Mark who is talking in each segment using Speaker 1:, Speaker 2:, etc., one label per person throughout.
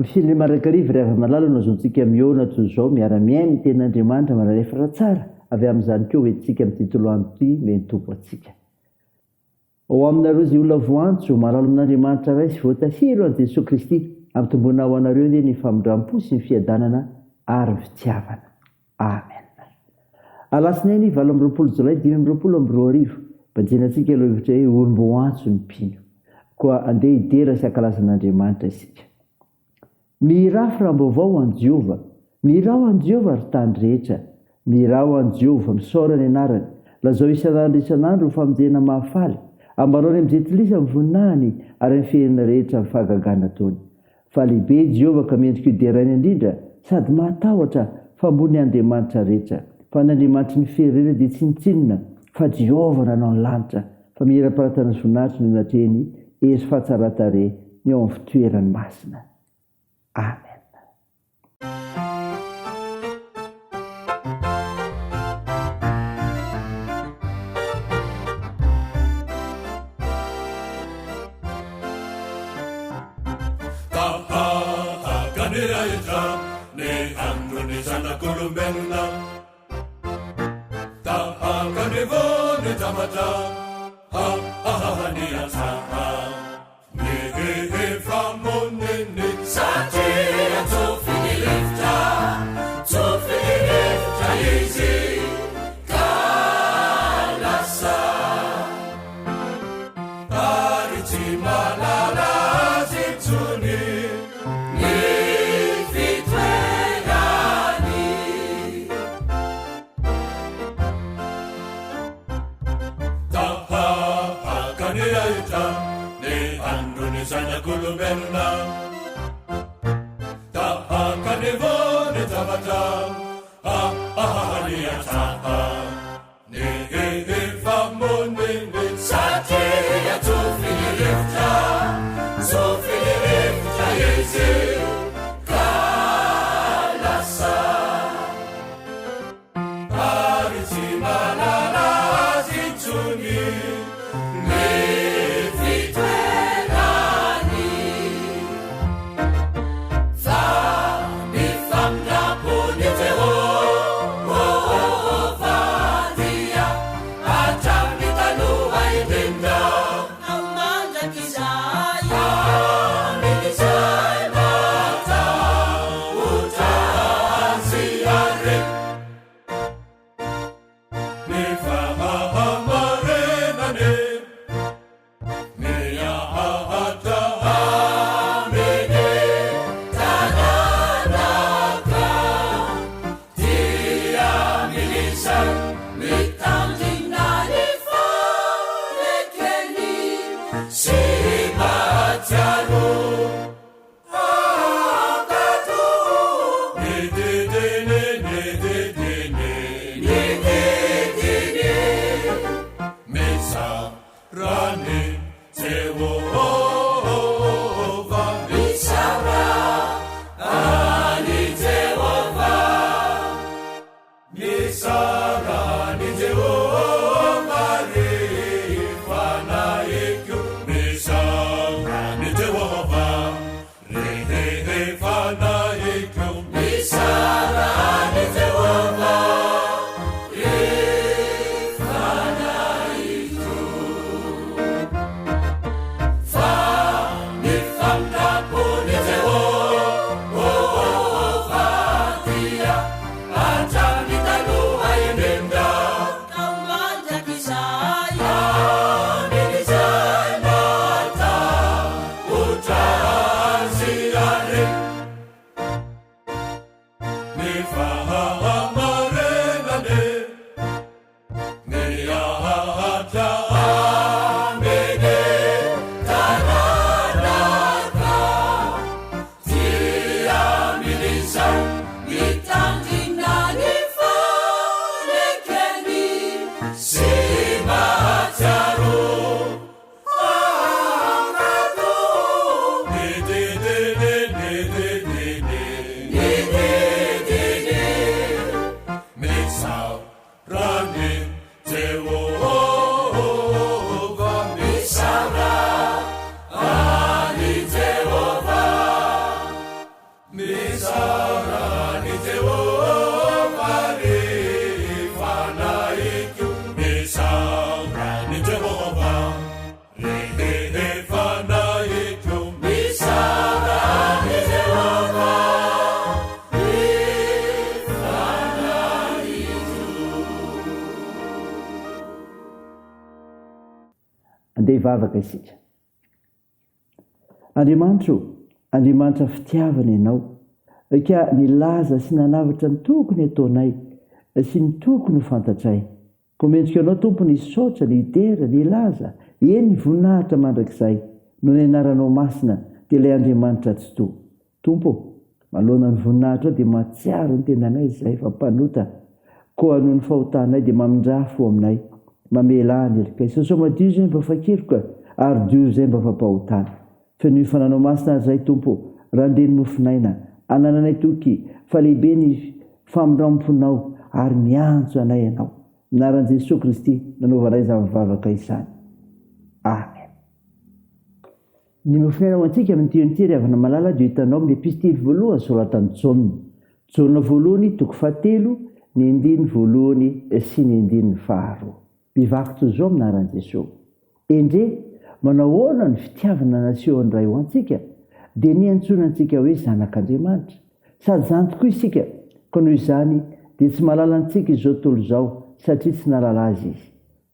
Speaker 1: Finy marakariva ry avy-malala no azontsika miona toy izao miara-miainy ten'Andriamanitra manarefatra tsara avy amin'izany koa hoentsika amin'ny titoloandro ity mentompo atsika. Ao aminareo izay olona voantso malalo amin'Andriamanitra ray sy voatahiro an'i Jesosy Kristy ampitomboina ho anareo dia ny famindram-po sy ny fiadanana ary ny fitiavana. Amen. Alasinainy 20 Jolay 2024 banjenantsika aloha hevitra hoe olom-bo antso ny mpino koa andeha hidera sy ankalazan'Andriamanitra isika. Mirafy raha-baovao an Jehova, mirao an Jehova ary tany rehetra, mirao an Jehova misaora ny anarany, lazao isan'andro isan'andro ny famonjena mahafaly, ambarao ny mijetsilisa amin'ny voninahiny ary ny fiainana rehetra amin'ny fahagagana ataony. Fa lehibe Jehova ka mendrika hiderany indrindra sady matahotra fa ambony Andriamanitra rehetra. Fa ny Andriamanitra ny firenena dia tsy nitsinona fa Jehova nanao ny lanitra, fa mihera-paratana sy voninahitra ny anatrehany esy fahatsara-tare ny ao amin'ny fitoerany masina. Amen.
Speaker 2: Tahakanirehetra ny androny zanak'olombelona, tahakanivo ny tamatra ahahany atsaha ny famoniny satria tsofiny rifitra izy ka lasa ary tsy malala azy intsony ny fitoerany. Tahakany ahitra ny androny zanak'olombelona, tahakany vo ny zavatra ahahany atsaha ny famoniny satria tsofiny rifitra izy ka lasa ary tsy malala azy intsony ny fitoerany. Fa ny famindrampon'i Jehova dia hatramin'ny taloha indrindra, ao mandraky izay
Speaker 1: hivavaka isika. Andriamanitra fitiavana ianao, ka nilaza sy nanavatra ny tokony ataonay sy ny tokony ho fantatray. Ko mendrika anao tompo ny saotra, ny idera, ny laza, eny voninahitra mandrakizay no ny anaranao masina dia ilay Andriamanitra tsy toa. Tompo, malona ny voninahitra dia mahatsiaro ny tenanay izay fa mpanota, koa noho ny fahotanay dia mamindrafo aminay, mamela ny erika. Sao madio izay mba fakiroka, ary dio izay mba fampahotana. Fa ny fananao masina izay tompo, raha ndreny mofinaina, anananay toky, fa lehibe ny famindramponao ary miantso anay ianao. Anaran'i Jesosy Kristy nanaovanay izany mivavaka izany. Amen. Ny mofinaina ho antsika amin'ny tion'ity riavana malala dia hitanao amin'ny epistily voalohany soratan'i Jaona. Jaona voalohany toko 7, ny 9 voalohany sy ny 9 faharoa. Mivako toy izao anaran'i Jesosy. Endre manao ahoana ny fitiavana naseho ny ray ho antsika dia niantsoana antsika hoe zanak'Andriamanitra. Sady zany tokoa isika, ka noho izany dia tsy malala antsika izao tontolo izao satria tsy nalala azy izy.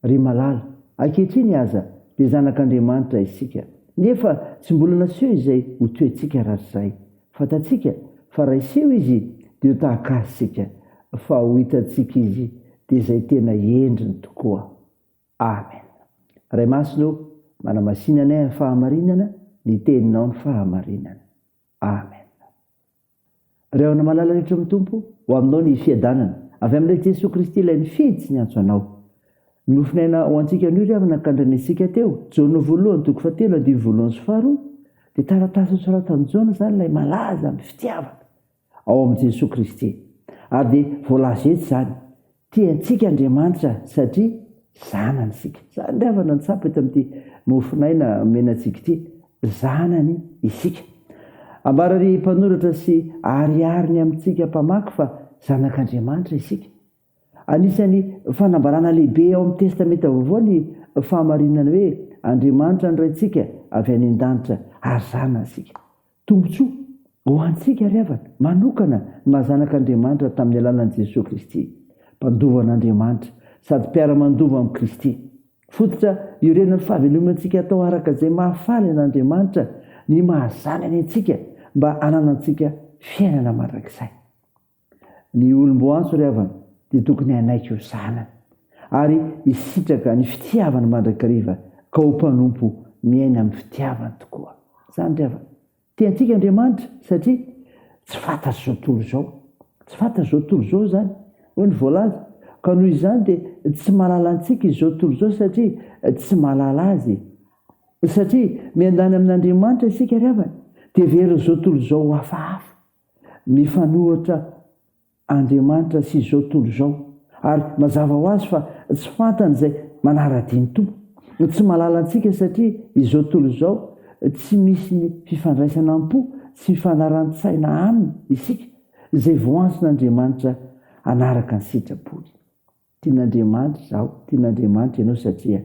Speaker 1: Ry malala, ankehitriny aza dia zanak'Andriamanitra isika. Nefa tsy mbola naseho izay ho toentsika rahatrizay. Fantatsika fa raha iseho izy dia ho tahaka azy isika, fa ho hitantsika izy dia izay tena endriny tokoa. Amen. Ray masino, manamasina anay amin'ny fahamarinana, ny teninao ny fahamarinana. Amen. Reheona malala rehetra amin'ny tompo, ho aminao ny fiadanana. Avy amin'ilay Jesosy Kristy ilay nifidy sy niantso anao. Nofinaina ho antsika anio riavana kandrenesika teo, Jaona voalohany toko 7, 9 voalohany sy faharoa, dia taratasy soratan'i Jaona izany ilay malaza amin'ny fitiavana ao amin'i Jesosy Kristy. Ary dia voalaza eto izany, tiantsika Andriamanitra satria zanany isika. Zany riavana nitsapa eto amin'ity mofinaina menantsika ity, zanany isika. Ambarary mpanoratra sy ariariny amintsika mpamaky fa zanak'Andriamanitra isika. Anisany fanambarana lehibe ao amin'ny testamenta vaovao ny fahamarinana hoe Andriamanitra ny raintsika avy any an-danitra ary zanany isika. Tombontsoa ho antsika riavana manokana mahazanak'Andriamanitra tamin'ny alalan'i Jesosy Kristy, mpandovan'Andriamanitra sady mpiara-mandova amin'ny Kristy. Fototra iorenan'ny fahavelomantsika atao araka izay mahafaly an'Andriamanitra ny mahazanany antsika mba ananantsika fiainana mandrakizay. Ny olom-boantso riavana dia tokony hanaiky ho zanany ary hisitraka ny fitiavana mandrakariva ka ho mpanompo miaina amin'ny fitiavana tokoa. Zany riavana, tiantsika Andriamanitra satria tsy fantatry izao tontolo izao. Tsy fantatry izao tontolo izao zany, hoy ny voalaza. Ka noho izany dia tsy mahalala antsika izao tontolo izao satria tsy mahalala azy. Satria miandany amin'Andriamanitra isika riavana dia very izao tontolo izao hafahafa. Mifanohitra Andriamanitra sy izao tontolo izao ary mazava ho azy fa tsy fantany izay manara-diny tompo. Tsy mahalala antsika satria izao tontolo izao tsy misy ny fifandraisana am-po sy fifanarantsaina aminy isika izay voantson'Andriamanitra anaraka ny sitrapony. Tian'Andriamanitra izao, tian'Andriamanitra ianao satria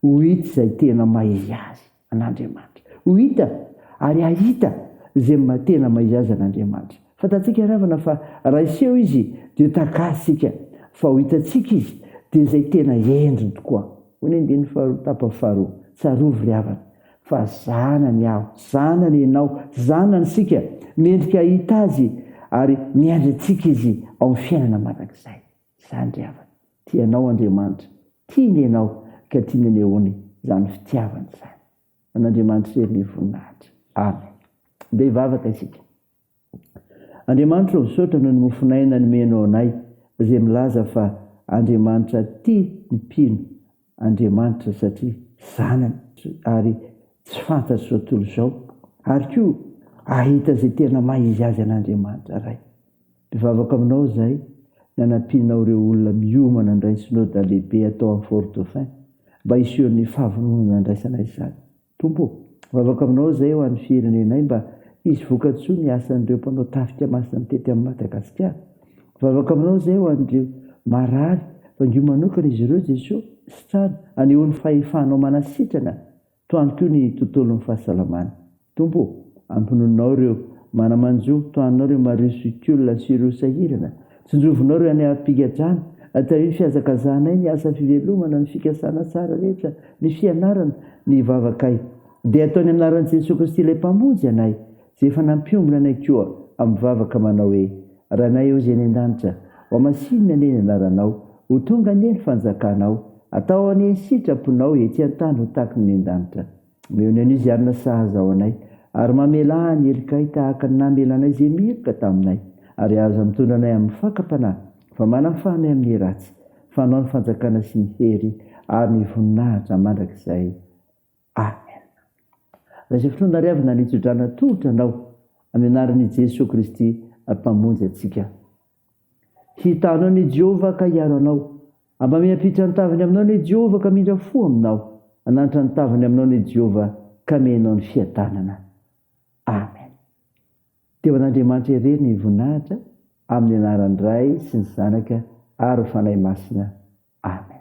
Speaker 1: ho hita izay tena mahizy azy an'Andriamanitra. Ho hita ary ahita izay tena mahizy azy an'Andriamanitra. Fantatsika riavana fa raha iseho izy dia ho taka isika, fa ho hitantsika izy dia izay tena endriny tokoa. Hoy ny 9 tapany faharoa, tsarovy riavana fa zanany aho, zanany ianao, zanany isika, mendrika hita azy ary miandrintsika izy ao amin'ny fiainana mandrakizay. Zany riavana, tianao Andriamanitra, tiany ianao ka tiany anehoany izany fitiavana izany. An'Andriamanitra ny voninahitra. Amen. Dia hivavaka isika. Andriamanitra misaotra noho ny mofinaina nomenao anay izay milaza fa Andriamanitra tia ny mpino Andriamanitra satria zanany ary tsy fantatry izao tontolo izao ary koa ahita izay tena mahizy azy an'Andriamanitra ray. Mivavaka aminao izay nanampianao ireo olona miomana indray synody lehibe atao amin'ny Fort-Dauphin mba hisehon'ny fahavononana andraisanay izany. Tompo, mivavaka aminao izay ho an'ny firenenay mba izy vokatsoa ny asan'ireo mpanao tafika masina mitety amin'ny Madagasikara. Mivavaka aminao izay ho an'ireo marary fangio manokana izy ireo Jesosy sy tsara anehoany fahefanao manasitrana toany koa ny tontolon'ny fahasalamana. Tompo, ampinoninao ireo manamanjo, toaninao ireo marisy olona sy ireo sahirana, tsinjovinao ireo any am-pigadrana atao ny fiazakazanay ny asa fivelomana ny fikasana tsara rehetra ny fianarana ny vavakay dia ataony amin'anaran'i Jesosy Kristy ilay mpamonjy anay izay efa nampiombona anay koa amin'ny vavaka manao hoe ranay eo izay ny an-danitra ho masinina anie ny anaranao ho tonga anie ny fanjakanao atao anie ny sitraponao ety an-tany ho tahaka ny an-danitra meony an'io izay arina sahaza ao anay ary mamela ny helikay tahaka ny namelanay izay miheloka taminay ary aza mitondra anay amin'ny fakapanahy fa manafanay amin'ny ratsy fanao ny fanjakana sy ny hery ary ny voninahitra mandrakizay. Amen. Izay fotoana riavina nitsodrana tongotra anao amin'ny anaran'i Jesosy Kristy mpamonjy antsika. Hitanao ny Jehova ka hiaro anao, ambamiapitra ny tavany aminao ny Jehova ka mindra fo aminao, anantra ny tavany aminao ny Jehova ka menao ny fiadanana. Amen. Teo an'Andriamanitra irery ny voninahitra amin'ny anaran'ny Ray sy ny Zanaka ary fanahy masina. Amen.